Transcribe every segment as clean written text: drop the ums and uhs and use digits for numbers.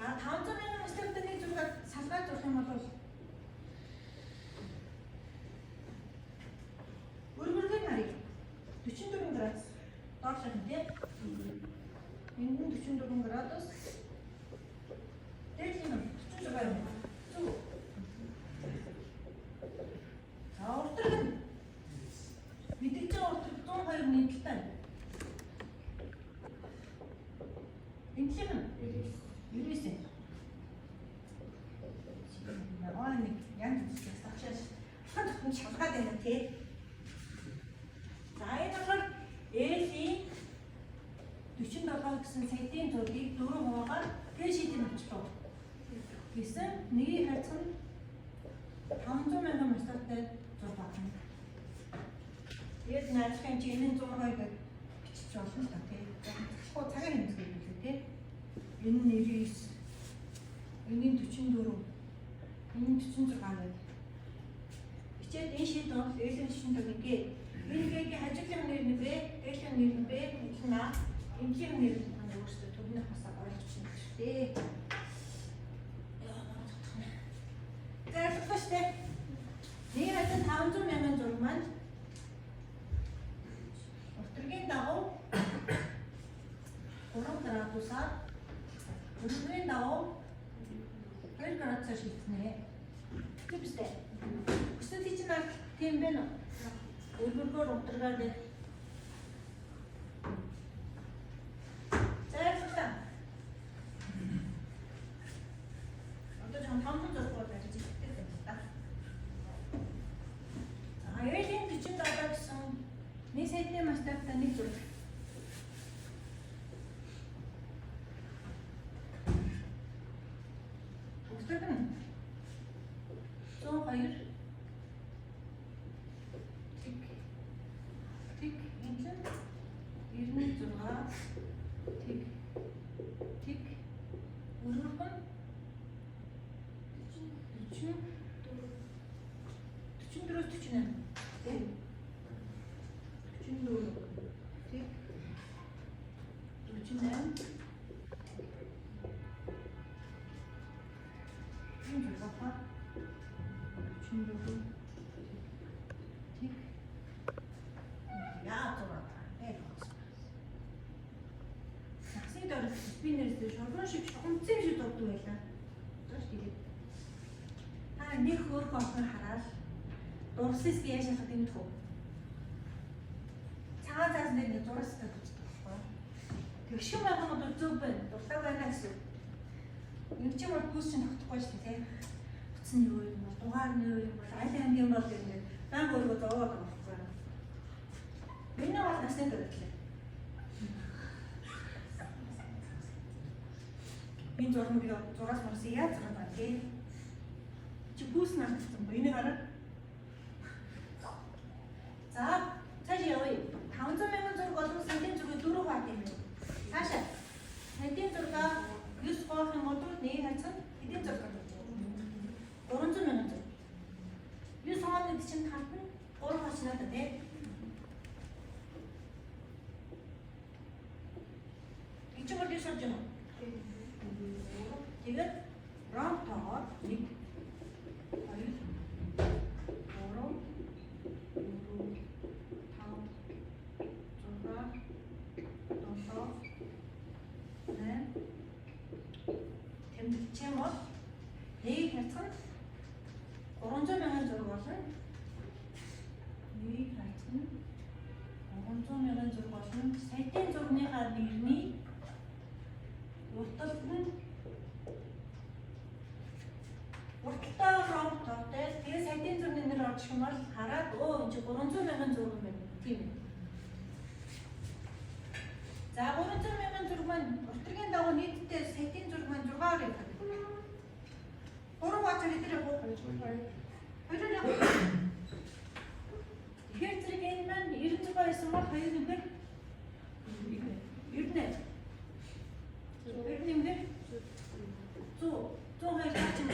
За 500 мянган мастертаны зургаар салгаад зурх юм бол өргөргийн нарыг 44 градус доошлох юм тийм. Энд нь 44 градус. Дээд нь 46 юм. Зүг. За уртраг нь мэдээж уртраг 102 нийтлэлтэй. Энтлэг нь 99. Яа нэг янз бүрээс авчааш хатхан шалгаад байна тий. За энэ болохоор L-ийн 47 гэсэн сайтын зургийг 4 хуваагаар шийдэн авчлаа. Гэсэн нэгийг хайцсан 500 мянган мастартай зураг байна. Тэгээд наадахын чи энэ 102 гэж бичиж болно та тий. Хоо цагаан хэмжээ билээ тий. Энэ 99, энэ 44, энэ 46 гэдэг. Бичээд энэ шийд бол L-ийн шийд бол ингээд энэ гээгийн хажуугийн нэр нь Б, L-ийн нэр нь Б, энэ нь А, эмчийн нэр нь өөрөөсөө төрний хасаа ойлгочихно шүү дээ. За штэ. Нэг хатан 500 мянган зураг маань уртргийн дагуу 3 градусаар өргөний дагуу 2 градусаар шилжнэ. Тэгвчтэй. Өстөд чинь нар тийм байна уу? Өргөгөөр уртрагаар дээр. Зайлшгүй. Одоо жоо 500 зураг байж байгаа юм да. За, L-ийн 47 гэсэн нэг сайтын масштабтай нэг зураг. Уртраг нь 102 Тэг энэ 96 тэг өргөн 44 48 тэг 44 тэг 48 энэ зургаа 44 тэг яа зураг саксид орох спиннерс шоргон шиг шогомцсон шиг дурдаг байлаа. Зөөш тэгээд та нэг хөөрхөн охин хараад дурсас яаж шалгах юм бэ? Цагаан цаас нэг зурстай болчихдог байхгүй. Тэгшин байгаа нь бол зөв байна. Дуртай байна гэсэн. Нэг ч юм бол бүс чинь тогтохгүй шүү дээ. Утасны юу юм бол дугаар нь юу юм бол аль хамгийн бол гэдэг банк өөрөө зовоод байгаа байхгүй. Миний бол насны төрөлтэй. Энэ зургийг зураас марс яаж байгаа юм бэ? Чи бүс нарцсан ба энийг хараа. За, цааш явъя. 500 мянган зураг болон сайтын зургийг 4 хаваад юм байна. Цаашаа. Сайтын зургаа 9 гоох юм бол нэг хацсан хэдийн зураг байна? 300 мянган зураг. 9 хоолны чинь хатна 3 хачнаа та тий. Ичиг бол ясаж байна. Тэгээд раунд тоогоор 1 2 3 тэмдэглэсэн бол нэг хацсан 300 мянган зураг болно. Нэг хацсан 300 мянган зураг болно. Сайтын зургийнхаа нэрний урталт нь урталтаа раунд тоотой. Тэгээ сайтын зургийн нэр орчих юм бол хараад өө энэ 300 мянган зураг юм байна. Тийм ээ. За 300 мянган зураг маань уртгийн дагуу нийтдээ сайтын зураг маань 6-аар юм байна. 3 бацаа хэдэр яг уу? 2 яг. Тэгэхээр зэрэг энэ маань 96 байсан бол 2 нэмбэр 98. 2 нэмбэр 100 102 чинь.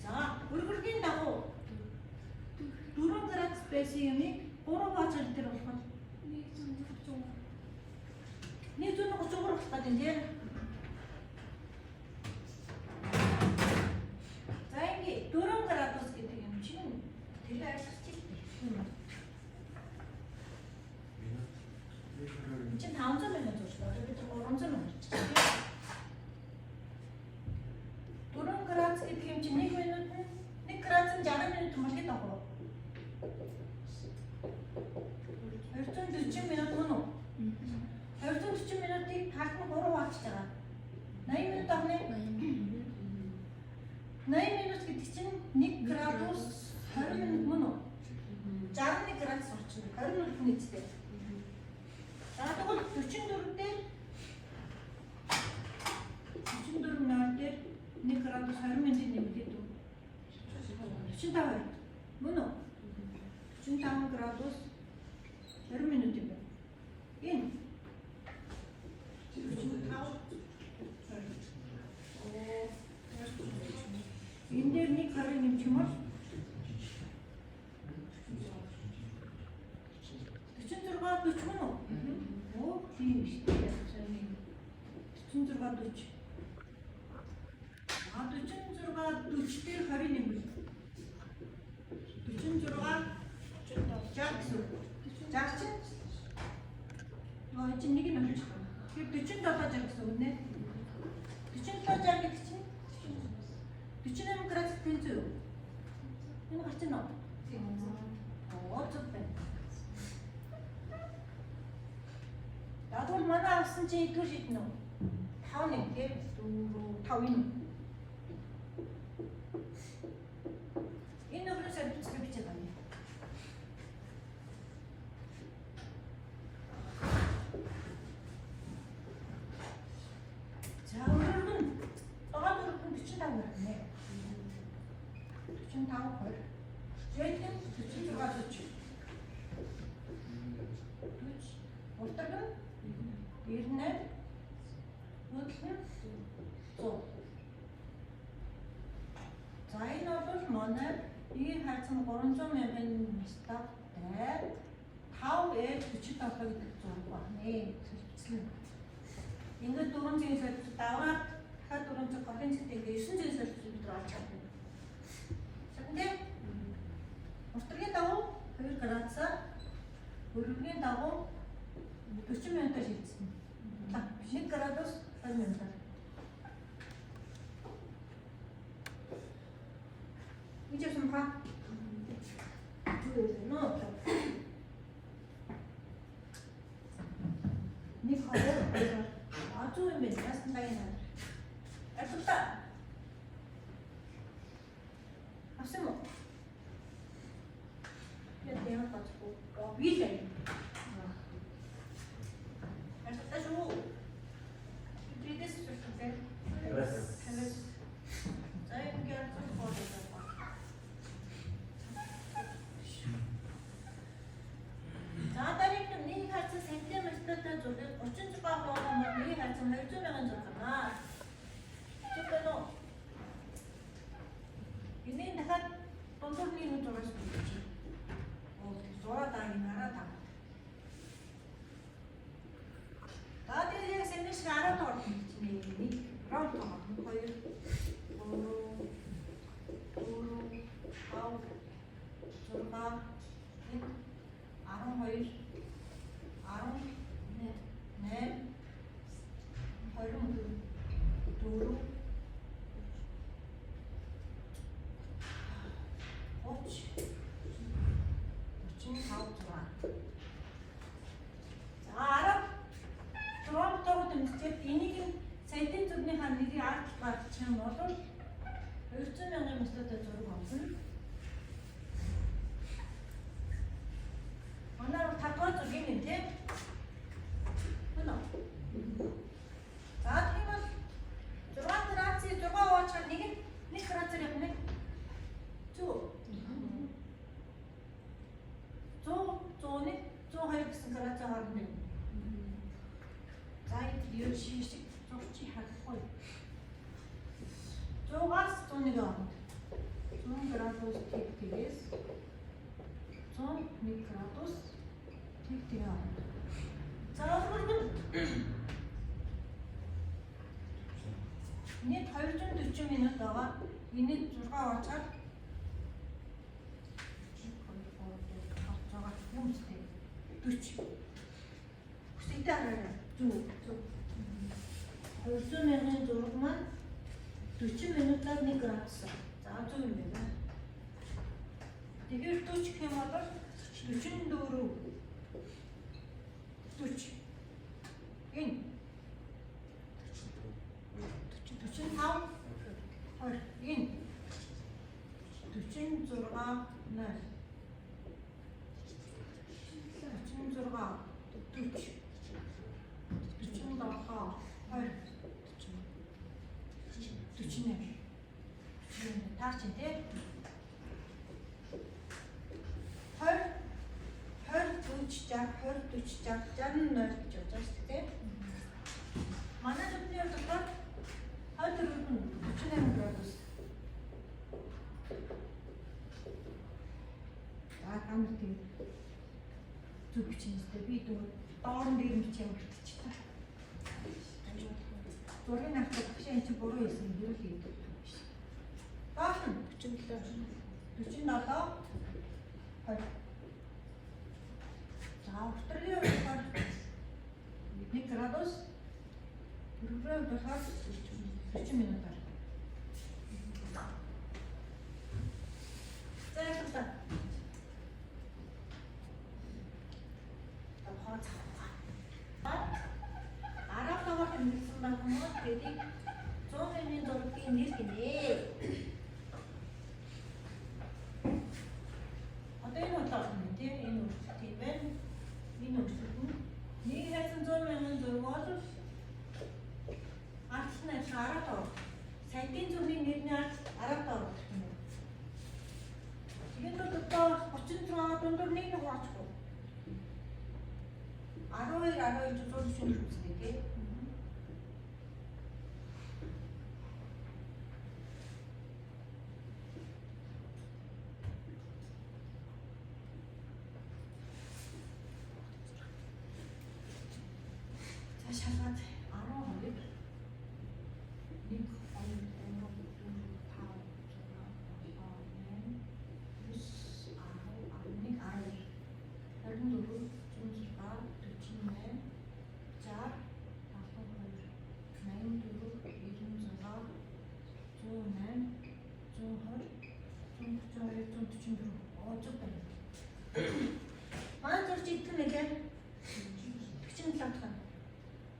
За өргөргийн дагуу 4 градус байсан юмыг 3 бацаа хэдэр болох нь 130 болох гэдэг тийм. 500 минут зуршлаа. Бид 300 минут. 4 градус гэдэг юм чинь 1 минут нь 1 градус нь 60 минут мөлхий дагуу. 240 минут мөн үү? 240 минутыг талтан 3 хуваачж байгаа. 80 минут авна. 80 минут гэдэг чинь 1 градус 20 минут мөн үү? 61 градус орчно. 20 минут нийтдээ. За тэгвэл 44 дээр 44 минут дээр 1 градус 20 минутын нэмэлт үү? 45 мөн үү? 45 градус 20 минут юм байна. Энэ 45 энэ дээр нэг харин юм чимэр 46 40 мөн үү? Оо тийм шүү дээ. 46 40. А 46 40 дээр 20 нэмэл. 46 60. Аа чинь нэг нь олж байгаа. Тэгэхээр 47 гэсэн үг нэ. 47 гэдэг чинь 48 градус тэнцүү. Энэ гарч байна уу? Тийм. Оо зөв байна. Дадвал манай авсан чинь идгээр шиднэ үү? 5 нэг тийм 4 5 юм. Энэ нөхрөөс авчихсан бичээд байна. За өөрөөр нь 45 гэнэ. 45 20. Жийдэн 46 40. Уртаг нь 98 хөдлөн 100. За энэ бол манай ийн хайцсан 300 мянган статтай 5L 47 гэдэг зураг байна. Сэлбэцлэн. Ингээд 400 сэлбэц даваад дахиад 400 голын цэт ингээд 900 сэлбэц бид нар олж чадна. Тэгтээ уртгийн дагуу 2 градусаар хөрвөгийн дагуу 40 минутаар шилжсэн. 1 градус 20 минутаар. Видео сумха. Ну. Нэг хоёр 아주 юм байна. Ястандаа. Арилта. Авсан уу? Яа бачгүй. Вилээ. Арилта шүү. Бидэс сүртэй. Хэвээс. За ингээд зургуулдаг. За дараагийн нэг хацсан сантиметртай зургийг 36 хоног нэг хацсан 200 мянган зураг байна. Тэгвэл нөө энэ дахиад дундуур нэг зураг шүү. Оо зураг дагийн хараа та. Даад яг сэнэш хараа тоо чинь нэг раунд тоо 2 200 мянган мөстэй зураг авсан. Манай татвар зургийг нэ тийм. Үнэ. За тийм бол 6 градусын 6 уучаар нэг градусаар явна. 100 гэсэн градусаар харна. За энэ юу шиг зурчи харахгүй. 100-аас 101 орно. 100 градус тэгээс 101 градус тэг орно. За өөрөөр нэг 240 минут байгаа. Энийг 6 уучаар 40. Хүсээ Тэгтээ хараа. Зүг. 200,000-ын зураг маань 40 минутаар 1 градус. За 100 юм байна. Тэгэхээр 40 гэх юм бол 44 40 энэ 45 2 энэ 46 0 таарч тий 20 40 60 0 гэж бодож байна шүү дээ. Манай төдний болохоор 48 градус. Хамт тийм зүг бичнэстэй би доорн дээр нь бичээ өгчихлээ. Зургийн авах багшаа энэ чинь буруу хэлсэн юм хэрэг юм биш. Баахан 47 20. За австралийн болохоор 1 градус. Уругвай болохоор 40 минутаар. За яах Арабтайгаар хэлсэн байх юм уу? Тэгээд 100,000 зургийн нэр гинэ. Одоо энэ бодлоо юм тийм энэ үргэлжлэл тийм байна. Энэ үргэлжлэл нь нэг хайсан 100,000 зураг бол ард нь араад сайтын зургийн нэрний араад орох юм. Тэгээд одоо 36 дундуур нэг хуваачгүй. 12 140 үзлээ тий. За шалгаад 12 Манай зурж идэх нэлээ 47 дахь.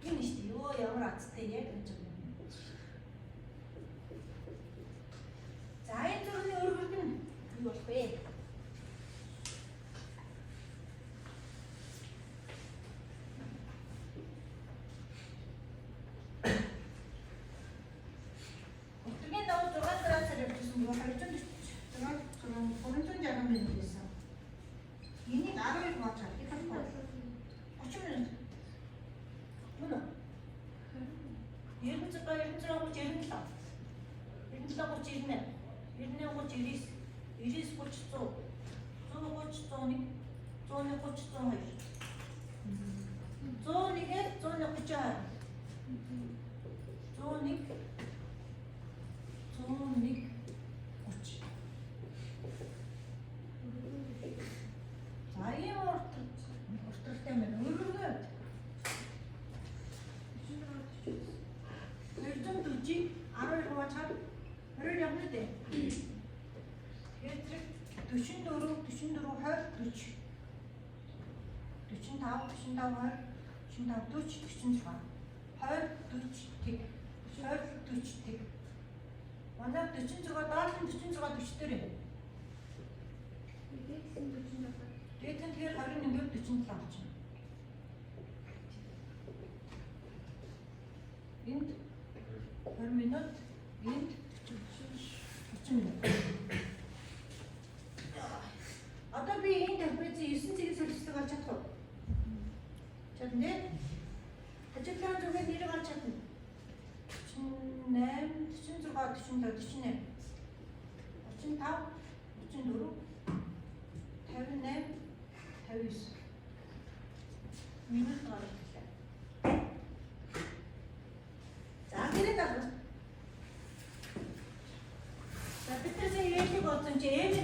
Энэ шүү дээ. Йоо ямар азтай яг гэж байна. За энэ зургийн өөрөөр нь юу болох вэ? Өтөргийн давуу 6 градусаар явчихсан бол 360 минут байсан. Энийг 12 хуваачаад их болох. 30 минут. Мөн үү? 96 97 97 99 99 30 100 130 101 130 102 101 132 101 урталтай мэн өргөд 240 12 хуваачаад 20 явна дээ. Тэгээд 44 20 40 45 45 20 45 40 46 20 40 тэг 20 40 тэг. Манай 46 доор нь 46 40 дээр юм. Тэгээд тэгэхээр 21 47 болж байна. Энд 20 минут, энд 40 минут. Одоо би энэ температурын 9 цэгийн солилцоог олж чадах уу? Чадна дээ. Ажиглан зүгээр нэрийг олж чадна. 48, 46, 47, 48, 45, 44, 58, 59. Минут гарах. За гэрээ даа. За бид тэрсээ ярьж бодсон чи ээж